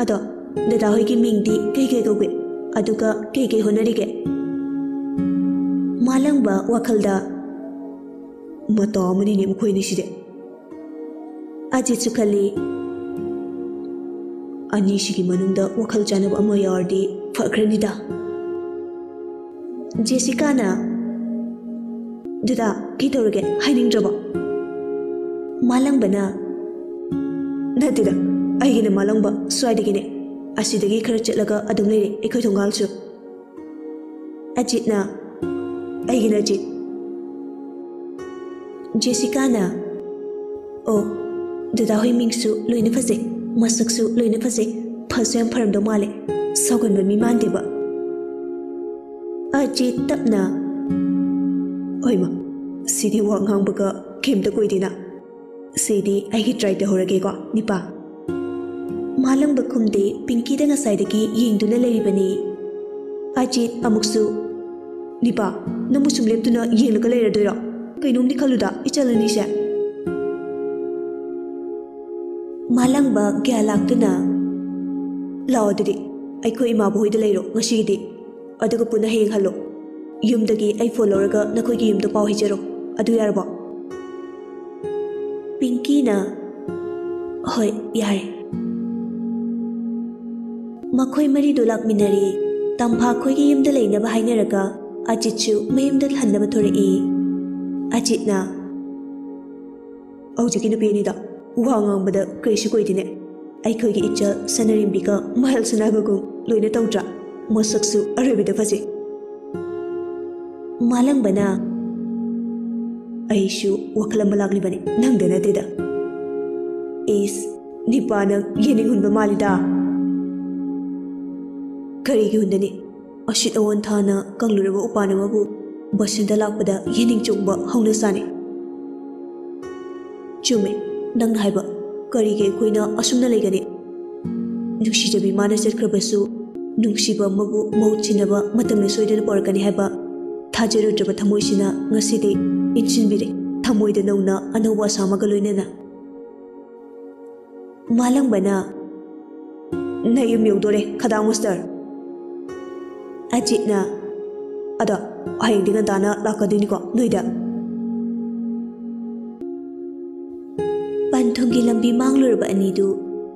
Ado dada hoigi mingdi kei goge aduga kei honarige malangba wakhalda mata amani ne mkhoi ni side aji chukali ani shigi manungda wakhal janab ama yardi fakranida Jessica na dada kitorge hiding job malangbana natida aigina malangba swadigine asidagi khara chetlaga adum leire ekhoi thongalchu ajitna aigina ajit Jessica na o dada hoi mingsu loina faje masaksu loina faje phasem pharam do male saugan ba mi mandeba ajit tapna oima sidi wa ngangbaga kemta koidina sidi aigi try ta horage ko nipa malang bakumde pinky da ngasai dagi yengduna leribani ajit amuksu nipa namusum leptuna yenglaga leradoira kainom ni khaluda ichalani se malang ba kya laktuna laodidi aiko ima boida leiro ngasidi aduga puna heng halo yumdagi ai followerga nakoi gi yumda paw hijero adu yarba Pinky na hoi yare makhoi mari dolak minari tampha khoi gi yumda leina ba hainaraga ajichu mayumda hannaba thori ajit na aujiki na peni da wangang bada kaishi koidine ai khoi gi icha sanarimbiga mahal sanabagum loina tawtra masaksu arabida faje malang bana aishu wakalam balagli bane nang dana teda is nipana yening hunba malida kari gi hundani ashit awon thana kangluraba upana mabu basinda lakpada yening chungba hongna sane chume nang haiba kari ge koina asumna legani nuksi jabi mana setkrabasu nuksi ba mabu mauchinaba matamna soidana porkani haiba thajarudraba thamoisina ngasidi inchinbire thamoida nauna anowa samaga loinana malangbana nayum yodore khadang master ajitna ada hayeng dinga dana lakadini ko noida panthongi lambi manglurba anidu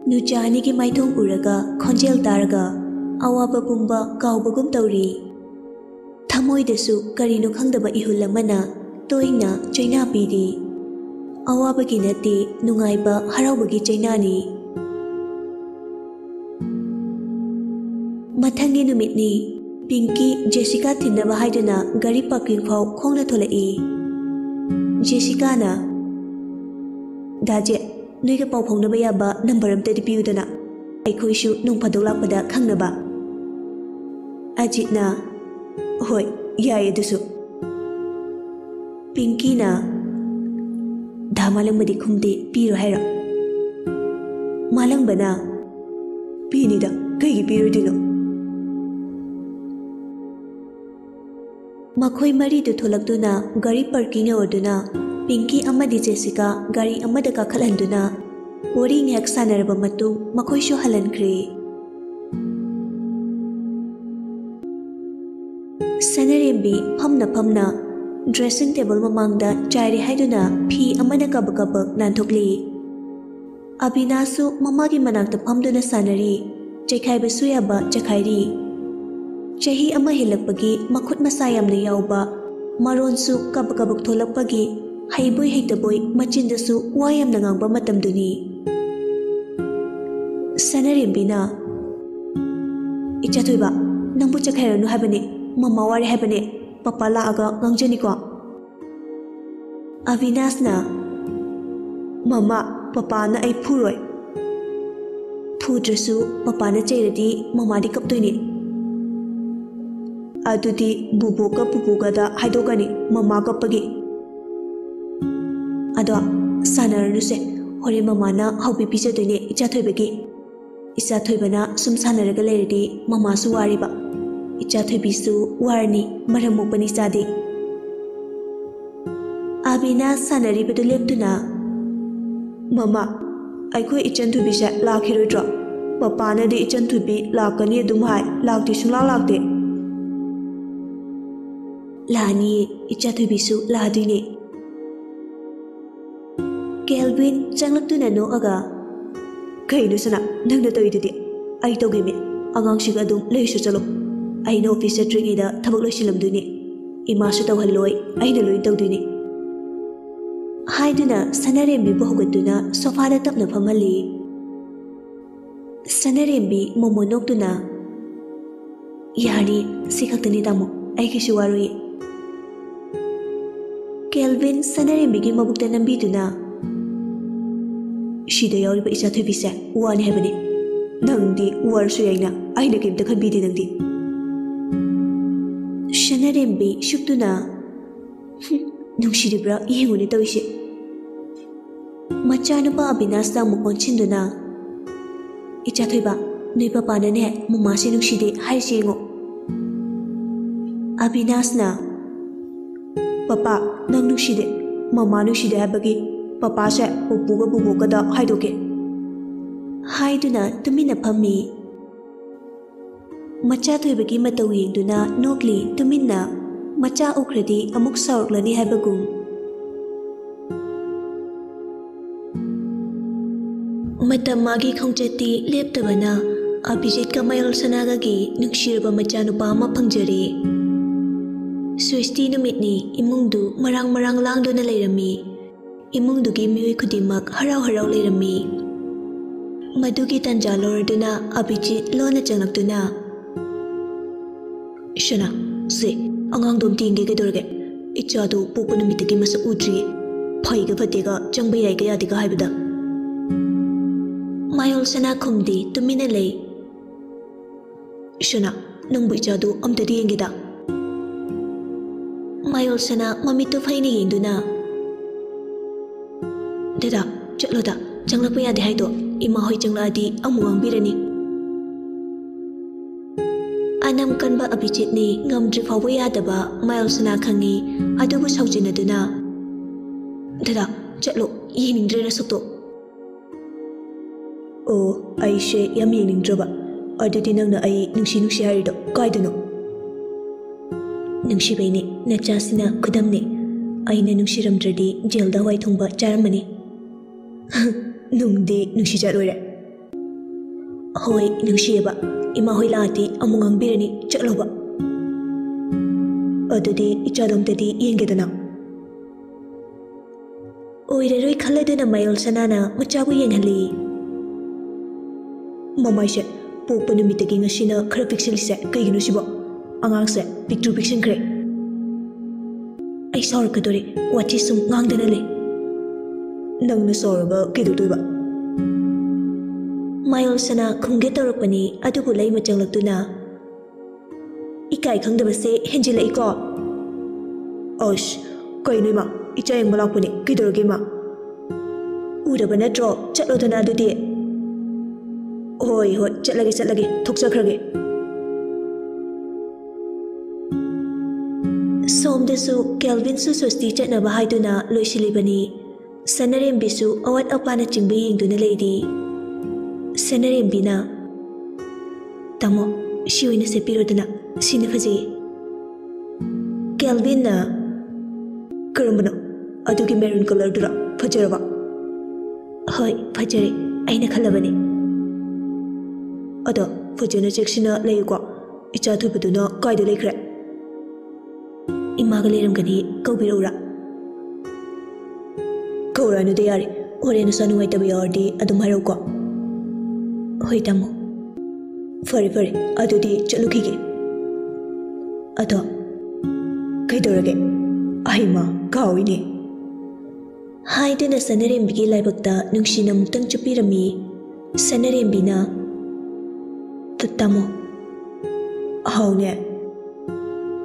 nuchani gi maithong uraga khonjel taraga awaba pumba kaubagum tawri thamoidasu karino khangdaba ihulamana toina chaina pidi awabagi nati nungaiba haraubagi chaina ni mathangi numitni Pinky Jessica thinaba haiduna gari parking phau khongna tholai Jessica na daje noiga pau phongna ba yaba number amte dipiudana aikhoishu nung phadolakpada khangnaba ajitna hoi yaye dusu Pinky na dhamalang madi khumde piro haira malang bana pini da kaigi piro dino makhoi mari du tholakduna gari parking orduna Pinky amadi Jessica gari amada ka khalanduna wari ngak sanaraba matung makhoi shu halankre sanarembi phamna dressing table mamangda chairi haiduna phi amana kabak nanthokli Abinasu mamagi manakta phamduna sanari chaikhaiba suyaba chakhairi chahi ama hilakpagi makhut masa yamna yauba maronsu kabak tholakpagi haiboi heitaboi machindasu wayamna ngangba matamduni sanarembina ichathoiba nangbu chakhairanu habane mama wari habane papa laaga ngangjani ko Avinash na mama papa na ai phuroi phudrasu papa na chairadi mama di kaptoini adudi bubu ka pupu ga da haidokani mama kapagi ado sanaranu se hore mama na haubi pijadoine icha thoibagi isa thoibana sum sanaraga leradi mama su wariba icha thoibisu warni maramukpani sadi Abina sanari beduleptuna mama aikhoi ichan thubisa lakhirodro ꯃꯄꯥꯅꯗꯤ ꯏꯆꯟꯊꯣꯏꯕꯤ ꯂꯥꯛꯀꯅꯤ ꯑꯗꯨꯝ ꯍꯥꯏ, ꯂꯥꯛꯇꯤ ꯁꯨꯡꯂꯥꯛ ꯂꯥꯛꯇꯦ꯫ ꯂꯥꯛꯑꯅꯤꯌꯦ, ꯏꯆꯥꯊꯣꯏꯕꯤꯁꯨ ꯂꯥꯛꯑꯗꯣꯏꯅꯦ꯫ Calvin ꯆꯪꯂꯛꯇꯨꯅ ꯅꯣꯛꯑꯒ, ꯀꯩꯅꯣ ꯁꯅꯥ, ꯅꯪꯅ ꯇꯧꯔꯤꯗꯨꯗꯤ? ꯑꯩ ꯇꯧꯒꯦꯃꯤ, ꯑꯉꯥꯡꯁꯤꯒ ꯑꯗꯨꯝ ꯂꯩꯔꯁꯨ ꯆꯠꯂꯣ꯫ ꯑꯩꯅ ꯑꯣꯐꯤꯁ ꯆꯠꯇ꯭ꯔꯤꯉꯩꯗ ꯊꯕꯛ ꯂꯣꯏꯁꯤꯜꯂꯝꯗꯣꯏꯅꯤ꯫ ꯏꯃꯥꯁꯨ ꯇꯧꯍꯜꯂꯣꯏ, ꯑꯩꯅ ꯂꯣꯏ ꯇꯧꯗꯣꯏꯅꯤ꯫ ꯍꯥꯏꯗꯨꯅ ꯁꯅꯥꯔꯦꯝꯕꯤꯕꯨ ꯍꯧꯒꯠꯇꯨꯅ ꯁꯣꯐꯥꯗ ꯇꯞꯅ ꯐꯝꯍꯜꯂꯤ꯫ ꯁꯅꯥꯔꯦꯝꯕꯤ ꯃꯣꯃꯣ ꯅꯣꯛꯇꯨꯅ, ꯌꯥꯔꯤ, ꯁꯤ ꯈꯛꯇꯅꯤ ꯇꯥꯃꯣ, ꯑꯩ ꯀꯩꯁꯨ ꯋꯥꯔꯣꯏꯌꯦ꯫ ꯀꯦꯜꯚꯤꯟ ꯁꯅꯥꯔꯦꯝꯕꯤꯒꯤ ꯃꯕꯨꯛꯇ ꯅꯝꯕꯤꯗꯨꯅ, ꯁꯤꯗ ꯌꯥꯎꯔꯤꯕ ꯏꯆꯥꯊꯣꯏꯕꯤꯁꯦ ꯋꯥꯅꯤ ꯍꯥꯏꯕꯅꯤ꯫ ꯅꯪꯗꯤ ꯋꯥꯔꯁꯨ ꯌꯥꯏꯅ, ꯑꯩꯅ ꯀꯩꯝꯇ ꯈꯟꯕꯤꯗꯦ ꯅꯪꯗꯤ꯫ ꯁꯅꯥꯔꯦꯝꯕꯤ ꯁꯨꯛꯇꯨꯅ, ꯅꯨꯡꯁꯤꯔꯤꯕ꯭ꯔꯥ ꯌꯦꯡꯉꯨꯅꯦ ꯇꯧꯔꯤꯁꯦ꯫ ꯃꯆꯥꯅꯨꯄꯥ ꯑꯕꯤꯅꯥꯁꯇ ꯑꯃꯨꯛ ꯑꯣꯟꯁꯤꯟꯗꯨꯅ, ꯏꯆꯥꯊꯣꯏꯕ, ꯅꯣꯏ ꯄꯄꯥꯅꯅꯦ ꯃꯃꯥꯁꯦ ꯅꯨꯡꯁꯤꯗꯦ ꯍꯥꯏꯔꯤꯁꯦ ꯌꯦꯡꯉꯣ꯫ ꯑꯕꯤꯅꯥꯁꯅ, ꯄꯄꯥ, ꯅꯪ ꯅꯨꯡꯁꯤꯗꯦ, ꯃꯃꯥ ꯅꯨꯡꯁꯤꯗꯦ ꯍꯥꯏꯕꯒꯤ ꯄꯄꯥꯁꯦ ꯄꯨꯄꯨꯒ ꯕꯨꯕꯣꯛꯀꯗ ꯍꯥꯏꯗꯣꯛꯀꯦ ꯍꯥꯏꯗꯨꯅ ꯇꯨꯃꯤꯟꯅ ꯐꯝꯃꯤ꯫ ꯃꯆꯥꯊꯣꯏꯕꯒꯤ ꯃꯇꯧ ꯌꯦꯡꯗꯨꯅ ꯅꯣꯛꯂꯤ ꯇꯨꯃꯤꯟꯅ, ꯃꯆꯥ ꯎꯈ꯭ꯔꯗꯤ ꯑꯃꯨꯛ ꯁꯥꯎꯔꯛꯂꯅꯤ ꯍꯥꯏꯕꯒꯨꯝ꯫ ꯃꯇꯝ ꯃꯥꯒꯤ ꯈꯣꯡꯆꯠꯇꯤ ꯂꯦꯞꯇꯕꯅ ꯑꯕꯤꯖꯤꯠꯀ ꯃꯌꯣꯜꯁꯅꯥꯒꯒꯤ ꯅꯨꯡꯁꯤꯔꯕ ꯃꯆꯥꯅꯨꯄꯥ ꯑꯃ ꯐꯪꯖꯔꯦ꯫ ꯁ꯭ꯋꯦꯁꯇꯤ ꯅꯨꯃꯤꯠꯅꯤ, ꯏꯃꯨꯡꯗꯨ ꯃꯔꯥꯡ ꯃꯔꯥꯡ ꯂꯥꯡꯗꯨꯅ ꯂꯩꯔꯝꯃꯤ꯫ ꯏꯃꯨꯡꯗꯨꯒꯤ ꯃꯤꯑꯣꯏ ꯈꯨꯗꯤꯡꯃꯛ ꯍꯔꯥꯎ ꯍꯔꯥꯎ ꯂꯩꯔꯝꯃꯤ꯫ ꯃꯗꯨꯒꯤ ꯇꯥꯟꯖꯥ ꯂꯧꯔꯗꯨꯅ ꯑꯕꯤꯖꯤꯠ ꯂꯣꯟꯅ ꯆꯪꯂꯛꯇꯨꯅ, ꯁꯅꯥ, ꯁꯦ ꯑꯉꯥꯡꯗꯣ ꯑꯝꯇ ꯌꯦꯡꯒꯦ ꯀꯩꯗꯧꯔꯒꯦ? ꯏꯆꯥꯗꯣ ꯄꯣꯛꯄ ꯅꯨꯃꯤꯠꯇꯒꯤ ꯃꯁꯛ ꯎꯗ꯭ꯔꯤꯌꯦ, ꯐꯩꯒ ꯐꯠꯇꯦꯒ ꯆꯪꯕ ꯌꯥꯏꯒ ꯌꯥꯗꯦꯒ ꯍꯥꯏꯕꯗ꯫ ꯃꯌꯣꯜꯁꯅꯥ ꯈꯨꯝꯗꯦ, ꯇꯨꯃꯤꯟꯅ ꯂꯩ꯫ ꯁꯅꯥ, ꯅꯪꯕꯨ ꯏꯆꯥꯗꯣ ꯑꯝꯇꯗꯤ ꯌꯦꯡꯒꯦꯗ? ꯃꯌꯣꯜꯁꯅꯥ ꯃꯃꯤꯠꯇꯨ ꯐꯩꯅ ꯌꯦꯡꯗꯨꯅ, ꯗꯗꯥ, ꯆꯠꯂꯣꯗ, ꯆꯪꯂꯛꯄ ꯌꯥꯗꯦ ꯍꯥꯏꯗꯣ, ꯏꯃꯥ ꯍꯣꯏ ꯆꯪꯂꯛꯑꯗꯤ ꯑꯃꯨꯛ ꯉꯥꯡꯕꯤꯔꯅꯤ꯫ ꯑꯅꯝ ꯀꯟꯕ ꯑꯕꯤꯖꯤꯠꯅꯤ ꯉꯝꯗ꯭ꯔꯤ ꯐꯥꯎꯕ ꯌꯥꯗꯕ ꯃꯌꯣꯜꯁꯅꯥ ꯈꯪꯉꯤ, ꯑꯗꯨꯕꯨ ꯁꯥꯎꯖꯤꯟꯅꯗꯨꯅ, ꯗꯗꯥ, ꯆꯠꯂꯣ, ꯌꯦꯡꯅꯤꯡꯗ꯭ꯔꯦ ꯅꯁꯛꯇꯣ꯫ ꯑꯣ, ꯑꯩꯁꯦ ꯌꯥꯝ ꯌꯦꯡꯅꯤꯡꯗ꯭ꯔꯕ? ꯑꯗꯨꯗꯤ ꯅꯪꯅ ꯑꯩ ꯅꯨꯡꯁꯤ ꯍꯥꯏꯔꯤꯗꯣ ꯀꯥꯏꯗꯅꯣ? ꯅꯨꯡꯁꯤꯕꯩꯅꯦ, ꯅꯆꯥꯁꯤꯅ ꯈꯨꯗꯝꯅꯦ꯫ ꯑꯩꯅ ꯅꯨꯡꯁꯤꯔꯝꯗ꯭ꯔꯗꯤ ꯖꯦꯜꯗ ꯍꯋꯥꯏ ꯊꯣꯡꯕ ꯆꯥꯔꯝꯃꯅꯤ꯫ ꯅꯨꯡꯗꯤ ꯅꯨꯡꯁꯤꯖꯥꯠ ꯑꯣꯏꯔꯦ꯫ ꯍꯣꯏ, ꯅꯨꯡꯁꯤꯌꯦꯕ, ꯏꯃꯥ ꯍꯣꯏ ꯂꯥꯛꯑꯗꯤ ꯑꯃꯨꯛ ꯉꯥꯡꯕꯤꯔꯅꯤ, ꯆꯠꯂꯣꯕ꯫ ꯑꯗꯨꯗꯤ ꯏꯆꯥꯗꯣꯝꯇꯗꯤ ꯌꯦꯡꯒꯦꯗꯅ? ꯑꯣꯏꯔꯔꯣꯏ ꯈꯜꯂꯗꯨꯅ ꯃꯌꯣꯜꯁꯅꯥꯅ ꯃꯆꯥꯕꯨ ꯌꯦꯡꯍꯜꯂꯤ꯫ ꯃꯃꯥꯏꯁꯦ ꯄꯣꯛꯄ ꯅꯨꯃꯤꯠꯇꯒꯤ ꯉꯁꯤꯅ ꯈꯔ ꯄꯤꯛꯁꯤꯜꯂꯤꯁꯦ ꯀꯩꯒꯤꯅꯣ ꯁꯤꯕꯣ? ꯑꯉꯥꯡꯁꯦ ꯄꯤꯛꯇ꯭ꯔꯨ ꯄꯤꯛꯁꯤꯟꯈ꯭ꯔꯦ꯫ ꯑꯩ ꯁꯥꯎꯔꯛꯀꯗꯣꯔꯦ, ꯋꯥꯊꯤ ꯁꯨꯝ ꯉꯥꯡꯗꯅ ꯂꯩ꯫ ꯅꯪꯅ ꯁꯥꯎꯔꯒ ꯀꯩꯗꯧꯗꯣꯏꯕ? ꯃꯌꯣꯜꯁꯅꯥ ꯈꯨꯝꯒꯦ ꯇꯧꯔꯛꯄꯅꯤ, ꯑꯗꯨꯕꯨ ꯂꯩꯃ ꯆꯪꯂꯛꯇꯨꯅ, ꯏꯀꯥꯏ ꯈꯪꯗꯕꯁꯦ ꯍꯦꯟꯖꯤꯜꯂꯛꯏꯀꯣ? ꯑꯁ, ꯀꯩꯅꯣ ꯏꯃꯥ, ꯏꯆꯥ ꯌꯦꯡꯕ ꯂꯥꯛꯄꯅꯤ, ꯀꯩꯗꯧꯔꯒꯦ ꯏꯃꯥ? ꯎꯔꯕ ꯅꯠꯇ꯭ꯔꯣ? ꯆꯠꯂꯣꯗꯅ ꯑꯗꯨꯗꯤ꯫ ꯍꯣꯏ ꯍꯣꯏ, ꯆꯠꯂꯒꯦ, ꯊꯣꯛꯆꯈ꯭ꯔꯒꯦ꯫ ꯁꯣꯝꯗꯁꯨ ꯀꯦꯜꯚꯤꯟꯁꯨ ꯁ꯭ꯋꯦꯁꯇꯤ ꯆꯠꯅꯕ ꯍꯥꯏꯗꯨꯅ ꯂꯣꯏꯁꯤꯜꯂꯤꯕꯅꯤ꯫ ꯁꯅꯥꯔꯦꯝꯕꯤꯁꯨ ꯑꯋꯥꯠ ꯑꯄꯥꯅꯆꯤꯡꯕ ꯌꯦꯡꯗꯨꯅ ꯂꯩꯔꯤ꯫ ꯁꯅꯥꯔꯦꯝꯕꯤꯅ, ꯇꯥꯃꯣ, ꯁꯤ ꯑꯣꯏꯅ ꯁꯦꯠꯄꯤꯔꯣꯗꯅ, ꯁꯤꯅ ꯐꯖꯩꯌꯦ꯫ ꯀꯦꯜꯚꯤꯟꯅ, ꯀꯔꯝꯕꯅꯣ? ꯑꯗꯨꯒꯤ ꯃꯦꯔꯨꯟ ꯀꯂꯔꯗꯨꯔ? ꯐꯖꯔꯕ? ꯍꯣꯏ, ꯐꯖꯔꯦ, ꯑꯩꯅ ꯈꯜꯂꯕꯅꯤ꯫ ꯑꯗꯣ ꯐꯖꯅ ꯆꯦꯛꯁꯤꯟꯅ ꯂꯩꯌꯨꯀꯣ, ꯏꯆꯥꯊꯣꯏꯕꯗꯨꯅ ꯀꯥꯏꯗ ꯂꯩꯈ꯭ꯔꯦ? ꯏꯃꯥꯒ ꯂꯩꯔꯝꯒꯅꯤ, ꯀꯧꯕꯤꯔꯛꯎꯔꯥ? ꯀꯧꯔꯛꯑꯅꯨꯗ ꯌꯥꯔꯦ, ꯍꯣꯔꯦꯟ ꯅꯁꯥ ꯅꯨꯡꯉꯥꯏꯇꯕ ꯌꯥꯎꯔꯗꯤ ꯑꯗꯨꯝ ꯍꯥꯏꯔꯛꯎꯀꯣ꯫ ꯍꯣꯏ ꯇꯥꯃꯣ꯫ ꯐꯔꯦ, ꯑꯗꯨꯗꯤ ꯆꯠꯂꯨꯈꯤꯒꯦ꯫ ꯑꯗꯣ ꯀꯩꯗꯧꯔꯒꯦ? ꯑꯩꯃ ꯀꯥꯎꯏꯅꯦ ꯍꯥꯏꯗꯨꯅ ꯁꯅꯥꯔꯦꯝꯕꯤꯒꯤ ꯂꯥꯏꯕꯛꯇ ꯅꯨꯡꯁꯤꯅ ꯑꯃꯨꯛꯇꯪ ꯆꯨꯞꯄꯤꯔꯝꯃꯤ꯫ ꯁꯅꯥꯔꯦꯝꯕꯤꯅ, ꯇꯥꯃꯣ, ꯍꯥꯎꯅꯦ,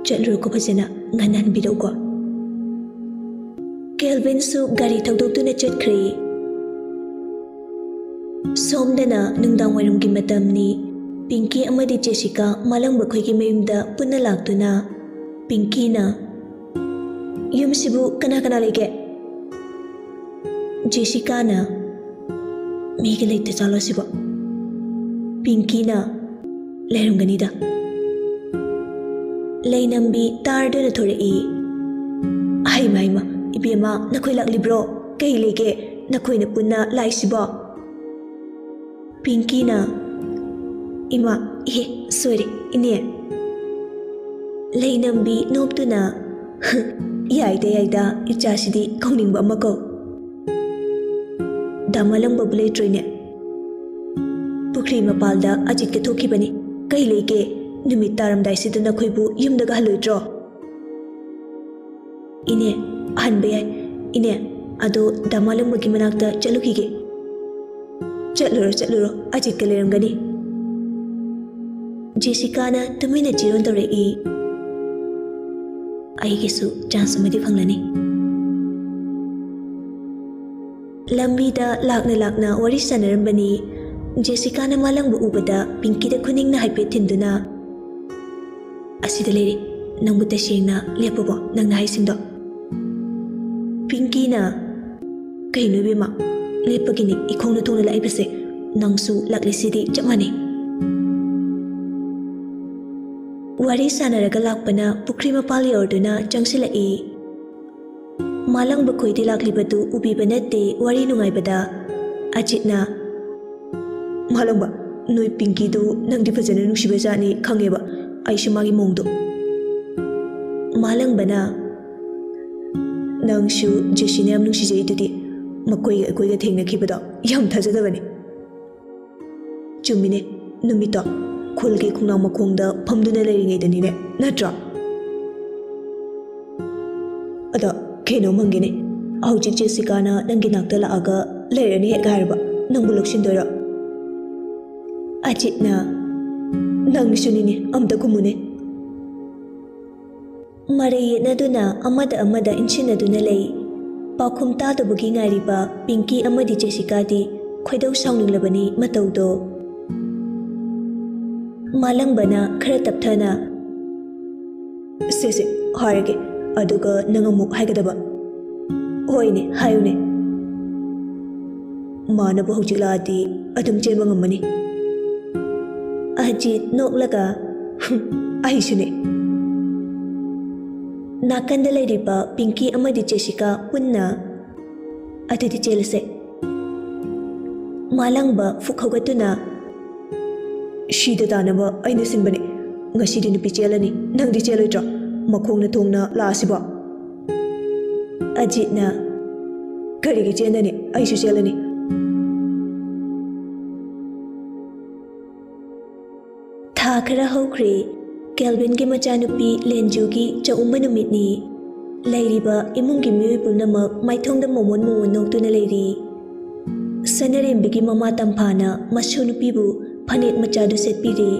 ꯆꯠꯂꯨꯔꯣꯀꯣ, ꯐꯖꯅ ꯉꯟꯅ ꯍꯟꯕꯤꯔꯛꯎꯀꯣ꯫ ꯀꯦꯜꯚꯤꯟꯁꯨ ꯒꯥꯔꯤ ꯊꯧꯗꯣꯛꯇꯨꯅ ꯆꯠꯈ꯭ꯔꯦ꯫ ꯁꯣꯝꯗꯅ ꯅꯨꯡꯗꯥꯡꯋꯥꯏꯔꯝꯒꯤ ꯃꯇꯝꯅꯤ꯫ ꯄꯤꯡꯀꯤ ꯑꯃꯗꯤ ꯖꯦꯁꯤꯀꯥ ꯃꯥꯂꯪꯕ ꯈꯣꯏꯒꯤ ꯃꯌꯨꯝꯗ ꯄꯨꯟꯅ ꯂꯥꯛꯇꯨꯅ ꯄꯤꯡꯀꯤꯅ, ꯌꯨꯝꯁꯤꯕꯨ ꯀꯅꯥ ꯀꯅꯥ ꯂꯩꯒꯦ? ꯖꯦꯁꯤꯀꯥꯅ, ꯃꯤꯒ ꯂꯩꯇ ꯖꯥꯠꯂꯣ ꯁꯤꯕꯣ? ꯄꯤꯡꯀꯤꯅ ꯂꯩꯔꯝꯒꯅꯤꯗ ꯂꯩꯅꯝꯕꯤ ꯇꯥꯔꯗꯨꯅ ꯊꯣꯔꯛꯏ ꯍꯩꯃ ꯍꯩꯃ ꯏꯕꯦꯝꯃ ꯅꯈꯣꯏ ꯂꯥꯛꯂꯤꯕ꯭ꯔꯣ ꯀꯩ ꯂꯩꯒꯦ ꯅꯈꯣꯏꯅ ꯄꯨꯟꯅ ꯂꯥꯛꯏꯁꯤꯕꯣ ꯄꯤꯡꯀꯤꯅ ꯏꯃꯥ ꯏꯍꯦ ꯁꯣꯏꯔꯦ ꯏꯅꯦ ꯂꯩꯅꯝꯕꯤ ꯅꯣꯛꯇꯨꯅ ꯌꯥꯏꯗ ꯏꯆꯥꯁꯤꯗꯤ ꯀꯧꯅꯤꯡꯕ ꯑꯃ ꯀꯧ ꯗꯥꯃꯥꯂꯪꯕꯕꯨ ꯂꯩꯇ꯭ꯔꯣꯏꯅꯦ ꯄꯨꯈ꯭ꯔꯤ ꯃꯄꯥꯜꯗ ꯑꯖꯤꯠꯀ ꯊꯣꯛꯈꯤꯕꯅꯤ ꯀꯩ ꯂꯩꯒꯦ ꯅꯨꯃꯤꯠ ꯇꯥꯔꯝꯗꯥꯏꯁꯤꯗ ꯅꯈꯣꯏꯕꯨ ꯌꯨꯝꯗꯒ ꯍꯜꯂꯣꯏꯗ꯭ꯔꯣ ꯏꯅꯦ ꯍꯟꯕ ꯌꯥꯏ ꯏꯅꯦ ꯑꯗꯣ ꯗꯥꯃꯥꯂꯪꯕꯒꯤ ꯃꯅꯥꯛꯇ ꯆꯠꯂꯨꯈꯤꯒꯦ ꯆꯠꯂꯨꯔꯣ ꯑꯖꯤꯠꯀ ꯂꯩꯔꯝꯒꯅꯤ ꯖꯦꯁꯤꯀꯥꯅ ꯇꯨꯃꯤꯟꯅ ꯆꯤꯔꯣꯟ ꯇꯧꯔꯛꯏ ꯑꯩꯒꯤꯁꯨ ꯆꯥꯟꯁ ꯑꯃꯗꯤ ꯐꯪꯂꯅꯤ ꯂꯝꯕꯤꯗ ꯂꯥꯛꯅ ꯋꯥꯔꯤ ꯁꯥꯟꯅꯔꯝꯕꯅꯤ ꯖꯦꯁꯤꯀꯥꯅ ꯃꯥꯂꯪꯕ ꯎꯕꯗ ꯄꯤꯡꯀꯤꯗ ꯈꯨꯅꯤꯡꯅ ꯍꯥꯏꯐꯦꯠ ꯊꯤꯟꯗꯨꯅ ꯑꯁꯤꯗ ꯂꯩꯔꯤ ꯅꯪꯕꯨ ꯇꯁꯦꯡꯅ ꯂꯦꯞꯄꯕꯣ ꯅꯪꯅ ꯍꯥꯏꯁꯤꯡꯗꯣ ꯄꯤꯡꯀꯤꯅ ꯀꯩꯅꯣ ꯏꯕꯦꯝꯃ ꯂꯦꯞꯄꯒꯤꯅꯤ ꯏꯈꯣꯡꯅ ꯊꯣꯡꯅ ꯂꯥꯛꯏꯕꯁꯦ ꯅꯪꯁꯨ ꯂꯥꯛꯂꯤꯁꯤꯗꯤ ꯆꯞ ꯃꯥꯟꯅꯩ ꯋꯥꯔꯤ ꯁꯥꯟꯅꯔꯒ ꯂꯥꯛꯄꯅ ꯄꯨꯈ꯭ꯔꯤ ꯃꯄꯥꯜ ꯌꯧꯔꯗꯨꯅ ꯆꯪꯁꯤꯜꯂꯛꯏ ꯃꯥꯂꯪꯕ ꯈꯣꯏꯗꯤ ꯂꯥꯛꯂꯤꯕꯗꯨ ꯎꯕꯤꯕ ꯅꯠꯇꯦ ꯋꯥꯔꯤ ꯅꯨꯡꯉꯥꯏꯕꯗ ꯑꯖꯤꯠꯅ ꯃꯥꯂꯪꯕ ꯅꯣꯏ ꯄꯤꯡꯀꯤꯗꯨ ꯅꯪꯗꯤ ꯐꯖꯅ ꯅꯨꯡꯁꯤꯕ ꯖꯥꯠꯅꯤ ꯈꯪꯉꯦꯕ ꯑꯩꯁꯨ ꯃꯥꯒꯤ ꯃꯑꯣꯡꯗꯣ ꯃꯥꯂꯪꯕꯅ ꯅꯪꯁꯨ ꯖꯦꯁꯤꯅ ꯌꯥꯝ ꯅꯨꯡꯁꯤꯖꯩꯗꯨꯗꯤ ꯃꯈꯣꯏꯒ ꯑꯩꯈꯣꯏꯒ ꯊꯦꯡꯅꯈꯤꯕꯗꯣ ꯌꯥꯝ ꯊꯥꯖꯗꯕꯅꯤ ꯆꯨꯝꯃꯤꯅꯦ ꯅꯨꯃꯤꯠꯇꯣ ꯈꯨꯜꯒꯤ ꯈꯣꯡꯅꯥꯡ ꯃꯈꯣꯡꯗ ꯐꯝꯗꯨꯅ ꯂꯩꯔꯤꯉꯩꯗꯅꯤꯅꯦ ꯅꯠꯇ꯭ꯔꯣ ꯑꯗ ꯀꯩꯅꯣꯝ ꯍꯪꯒꯦꯅꯦ ꯍꯧꯖꯤꯛ ꯖꯦꯁꯤꯀꯥꯅ ꯅꯪꯒꯤ ꯅꯥꯛꯇ ꯂꯥꯛꯑꯒ ꯂꯩꯔꯅꯤ ꯍꯦꯛ ꯍꯥꯏꯔꯕ ꯅꯪꯕꯨ ꯂꯧꯁꯤꯟꯗꯣꯏꯔꯣ ꯑꯖꯤꯠꯅ ꯅꯪꯁꯨꯅꯤꯅꯦ ꯑꯝꯇ ꯈꯨꯝꯃꯨꯅꯦ ꯃꯔꯩ ꯌꯦꯠꯅꯗꯨꯅ ꯑꯃꯗ ꯏꯟꯁꯤꯟꯅꯗꯨꯅ ꯂꯩ ꯄꯥꯎꯈꯨꯝ ꯇꯥꯗꯕꯒꯤ ꯉꯥꯏꯔꯤꯕ ꯄꯤꯡꯀꯤ ꯑꯃꯗꯤ ꯖꯦꯁꯤꯀꯥꯗꯤ ꯈꯣꯏꯗꯧ ꯁꯥꯎꯅꯤꯡꯂꯕꯅꯤ ꯃꯇꯧꯗꯣ ꯃꯥꯂꯪꯕꯅ ꯈꯔ ꯇꯞꯊꯅ ꯁꯦ ꯍꯥꯏꯔꯒꯦ ꯑꯗꯨꯒ ꯅꯪ ꯑꯃꯨꯛ ꯍꯥꯏꯒꯗꯕ ꯍꯣꯏꯅꯦ ꯍꯥꯏꯌꯨꯅꯦ ꯃꯥꯅꯕꯨ ꯍꯧꯖꯤꯛ ꯂꯥꯛꯑꯗꯤ ꯑꯗꯨꯝ ꯆꯦꯟꯕ ꯉꯝꯃꯅꯤ ꯑꯖꯤꯠ ꯅꯣꯛꯂꯒ ꯑꯩꯁꯨꯅꯦ ꯅꯥꯀꯟꯗ ꯂꯩꯔꯤꯕ ꯄꯤꯡꯀꯤ ꯑꯃꯗꯤ ꯖꯦꯁꯤꯀꯥ ꯄꯨꯟꯅ ꯑꯗꯨꯗꯤ ꯆꯦꯜꯂꯁꯦ ꯃꯥꯂꯪꯕ ꯐꯨꯛ ꯍꯧꯒꯠꯇꯨꯅ ꯁꯤꯗ ꯇꯥꯅꯕ ꯑꯩꯅ ꯁꯤꯟꯕꯅꯦ ꯉꯁꯤꯗꯤ ꯅꯨꯄꯤ ꯆꯦꯜꯂꯅꯤ ꯅꯪꯗꯤ ꯆꯦꯜꯂꯣꯏꯗ꯭ꯔꯣ ꯃꯈꯣꯡꯅ ꯊꯣꯡꯅ ꯂꯥꯛꯑꯁꯤꯕꯣ ꯑꯖꯤꯠꯅ ꯀꯔꯤꯒꯤ ꯆꯦꯟꯗꯅꯤ ꯑꯩꯁꯨ ꯆꯦꯜꯂꯅꯤ ꯊꯥ ꯈꯔ ꯍꯧꯈ꯭ꯔꯦ ꯀꯦꯜꯚꯤꯟꯒꯤ ꯃꯆꯥꯅꯨꯄꯤ ꯂꯦꯟꯖꯨꯒꯤ ꯆꯥꯛꯎꯝꯕ ꯅꯨꯃꯤꯠꯅꯤ ꯂꯩꯔꯤꯕ ꯏꯃꯨꯡꯒꯤ ꯃꯤꯑꯣꯏ ꯄꯨꯝꯅꯃꯛ ꯃꯥꯏꯊꯣꯡꯗ ꯃꯣꯃꯣꯟ ꯅꯣꯛꯇꯨꯅ ꯂꯩꯔꯤ ꯁꯅꯔꯦꯝꯕꯤꯒꯤ ꯃꯃꯥ ꯇꯝꯐꯥꯅ ꯃꯁꯨ ꯅꯨꯄꯤꯕꯨ ꯐꯅꯦꯛ ꯃꯆꯥꯗꯨ ꯁꯦꯠꯄꯤꯔꯤ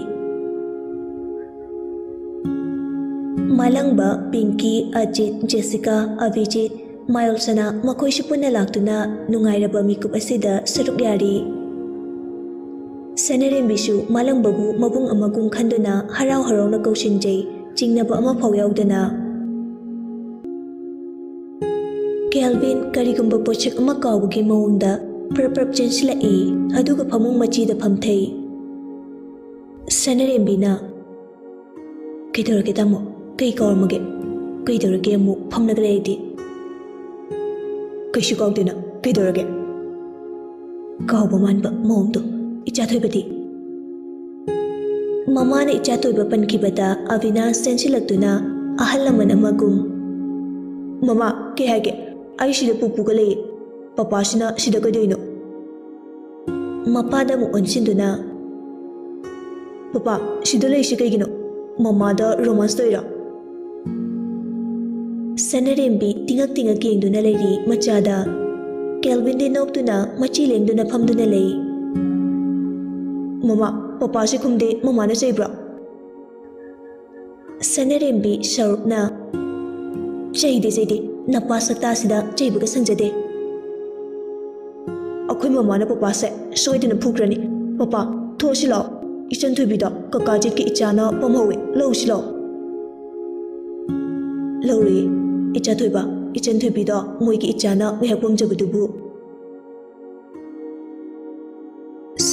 ꯃꯥꯂꯪꯕ ꯄꯤꯡꯀꯤ ꯑꯖꯤꯠ ꯖꯦꯁꯤꯀꯥ ꯑꯚꯤꯖꯤꯠ ꯃꯥꯌꯣꯜꯁꯅꯥ ꯃꯈꯣꯏꯁꯨ ꯄꯨꯟꯅ ꯂꯥꯛꯇꯨꯅ ꯅꯨꯡꯉꯥꯏꯔꯕ ꯃꯤꯀꯨꯞ ꯑꯁꯤꯗ ꯁꯔꯨꯛ ꯌꯥꯔꯤ ꯁꯅꯔꯦꯝꯕꯤꯁꯨ ꯃꯥꯂꯪꯕꯕꯨ ꯃꯕꯨꯡ ꯑꯃꯒꯨꯝ ꯈꯟꯗꯨꯅ ꯍꯔꯥꯎꯅ ꯀꯧꯁꯤꯟꯖꯩ ꯆꯤꯡꯅꯕ ꯑꯃꯐꯥꯎ ꯌꯥꯎꯗꯅ ꯀꯦꯜꯚꯤꯟ ꯀꯔꯤꯒꯨꯝꯕ ꯄꯣꯠꯁꯛ ꯑꯃ ꯀꯥꯎꯕꯒꯤ ꯃꯑꯣꯡꯗ ꯄ꯭ꯔꯞ ꯆꯦꯟꯁꯤꯜꯂꯛꯏ ꯑꯗꯨꯒ ꯐꯃꯨꯡ ꯃꯆꯤꯗ ꯐꯝꯊꯩ ꯁꯅꯔꯦꯝꯕꯤꯅ ꯀꯩꯗꯧꯔꯒꯦ ꯇꯥꯃꯣ ꯀꯩ ꯀꯥꯎꯔꯝꯃꯒꯦ ꯀꯩꯗꯧꯔꯒꯦ ꯑꯃꯨꯛ ꯐꯝꯂꯒ ꯂꯩꯔꯗꯤ ꯀꯩꯁꯨ ꯀꯥꯎꯗꯦꯅ ꯀꯩꯗꯧꯔꯒꯦ ꯀꯥꯎꯕ ꯃꯥꯟꯕ ꯃꯑꯣꯡꯗꯣ ꯏꯆꯥꯊꯣꯏꯕꯗꯤ ꯃꯃꯥꯅ ꯏꯆꯥꯊꯣꯏꯕ ꯄꯟꯈꯤꯕꯗ ꯑꯕꯤꯅꯥꯁ ꯆꯦꯟꯁꯤꯜꯂꯛꯇꯨꯅ ꯑꯍꯜ ꯂꯃꯟ ꯑꯃꯒꯨꯝ ꯃꯃꯥ ꯀꯩ ꯍꯥꯏꯒꯦ ꯑꯩ ꯁꯤꯗ ꯄꯨꯄꯨꯒ ꯂꯩꯌꯦ ꯄꯄꯥꯁꯤꯅ ꯁꯤꯗ ꯀꯩꯗꯧꯏꯅꯣ ꯃꯄꯥꯗ ꯑꯃꯨꯛ ꯑꯣꯟꯁꯤꯟꯗꯨꯅ ꯄꯄꯥ ꯁꯤꯗ ꯂꯩꯁꯤ ꯀꯩꯒꯤꯅꯣ ꯃꯃꯥꯗ ꯔꯣꯃꯥꯟꯁ ꯇꯧꯏꯔꯥ ꯁꯅꯔꯦꯝꯕꯤ ꯇꯤꯉꯛ ꯌꯦꯡꯗꯨꯅ ꯂꯩꯔꯤ ꯃꯆꯥꯗ ꯀꯦꯜꯚꯤꯟꯗꯤ ꯅꯣꯛꯇꯨꯅ ꯃꯆꯤ ꯂꯦꯡꯗꯨꯅ ꯐꯝꯗꯨꯅ ꯂꯩ ꯃꯃꯥ ꯄꯄꯥꯁꯤ ꯈꯨꯝꯗꯦ ꯃꯃꯥꯅ ꯆꯩꯕ꯭ꯔꯥ ꯁꯅꯔꯦꯝꯕꯤ ꯁꯔꯨꯛꯅ ꯆꯩꯗꯦ ꯅꯄꯥ ꯁꯛꯇꯥꯁꯤꯗ ꯆꯩꯕꯒ ꯁꯪꯖꯗꯦ ꯑꯩꯈꯣꯏ ꯃꯃꯥꯅ ꯄꯄꯥꯁꯦ ꯁꯣꯏꯗꯅ ꯐꯨꯈ꯭ꯔꯅꯤ ꯄꯄꯥ ꯊꯣꯛꯑꯁꯤ ꯂꯥꯛꯑꯣ ꯏꯆꯟꯊꯣꯏꯕꯤꯗ ꯀꯀꯥꯖꯤꯠꯀꯤ ꯏꯆꯥꯅ ꯄꯝꯍꯧꯋꯦ ꯂꯧꯁꯤ ꯂꯥꯛꯑꯣ ꯂꯧꯔꯨꯏ ꯏꯆꯥꯊꯣꯏꯕ ꯏꯆꯟꯊꯣꯏꯕꯤꯗ ꯃꯣꯏꯒꯤ ꯏꯆꯥꯅ ꯉꯥꯏꯍꯥꯛ ꯄꯝꯖꯕꯗꯨꯕꯨ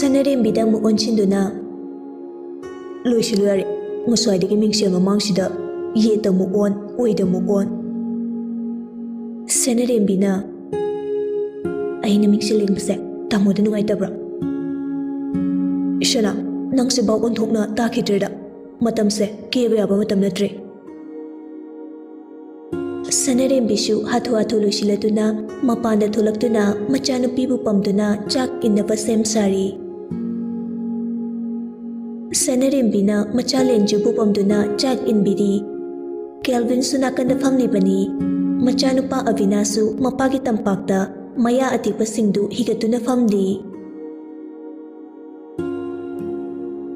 Sanarembida mu onchinduna loisiluyare ngoswaidagi mingsel mamangsida yeta mu on oida mu on. Sanarembina aina mingsel lengbase tamoda nungaitabra. Shana nangse baw onthokna takhidreda matamse keba yaba matam natre. Sanarembisu hathu hathu loisilatuna mapanda tholaktuna machanupibu pamduna chak innaba sem sari. Sanarembina machalenjubu pamduna chak inbiri. Kelvin sunakanda famlibani. Machanupa Avinasu mapagi tampakta maya atikpa singdu higatuna famli.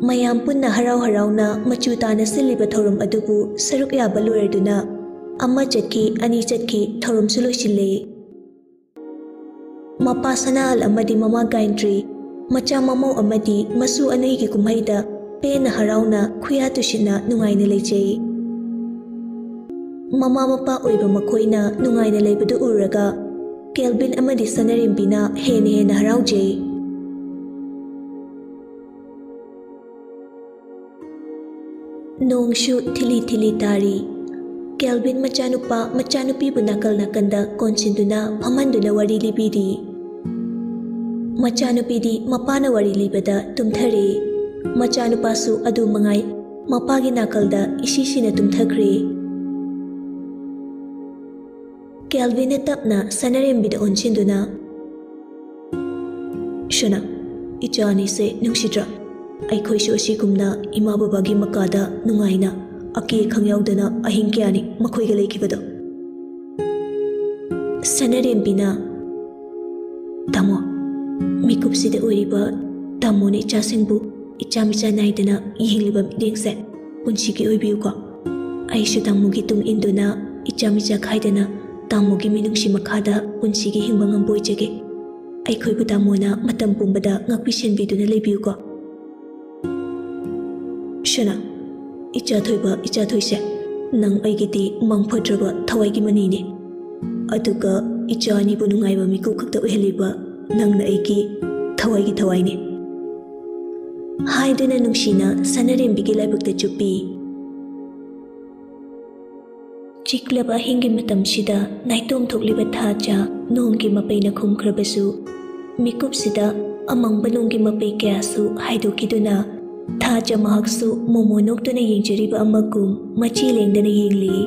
Mayam punna harau-harauna machutana siliba thorum adubu saruk yaba loiraduna amma chatki ani chatki thorum suloisile. Mapa Sanal amadi mama Gayantri macha mamau amadi masu anui kumhaida pena harauna khuya tushina nungaina leijei. Mama mapa oiba makoina nungaina leibadu uraga Kelvin amadi Sanarembina hena haraujei. Nongshu thili thili tari. Kelvin machanupi bunakal nakanda konchinduna phamanduna wari libiri. Machanupidi mapana wari libada tumthare. Machanupasu adu mangai mapagi nakalda isisina tumthakre. Kelvin tapna Sanarembida onchinduna Shana ichani se nungsidra aikhoisu asigumna ima babagi makada nungaina aki khangyaudana ahing kyani makhoiga leikibado. Sanarembina tamo mikupsida oiriba tamone ichasingbu ichamcha naidana yingliba midengse punchigi oibiyuko aishu tamugi tung induna ichamcha khaidana tamugi minungsi makhada punchigi hingba ngamboijage aikhoibu tamona matam pumbada ngakpisenbiduna leibiyuko. Shana icha thoise nang aigiti mangphadraba thawaigi manine aduga icha ani bu nungaiba miku khakta oheliba nangna aigi thawaine haidana nungsina Sanarembigi laibukta chupi. Chiklaba hingi matamsida naitom thokliba thacha nonggi mapaina khumkhrabasu mikupsida amangba nonggi mapai kyasu haidokiduna thacha mahaksu momonoktuna yengjariba amagum machi lengdana yengli.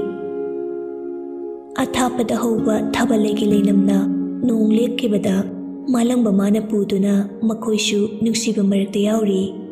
Athapada hauba thabalegi leinamna nong lekkibada malangba mana puduna makhoisu nungsiba marakta yauri.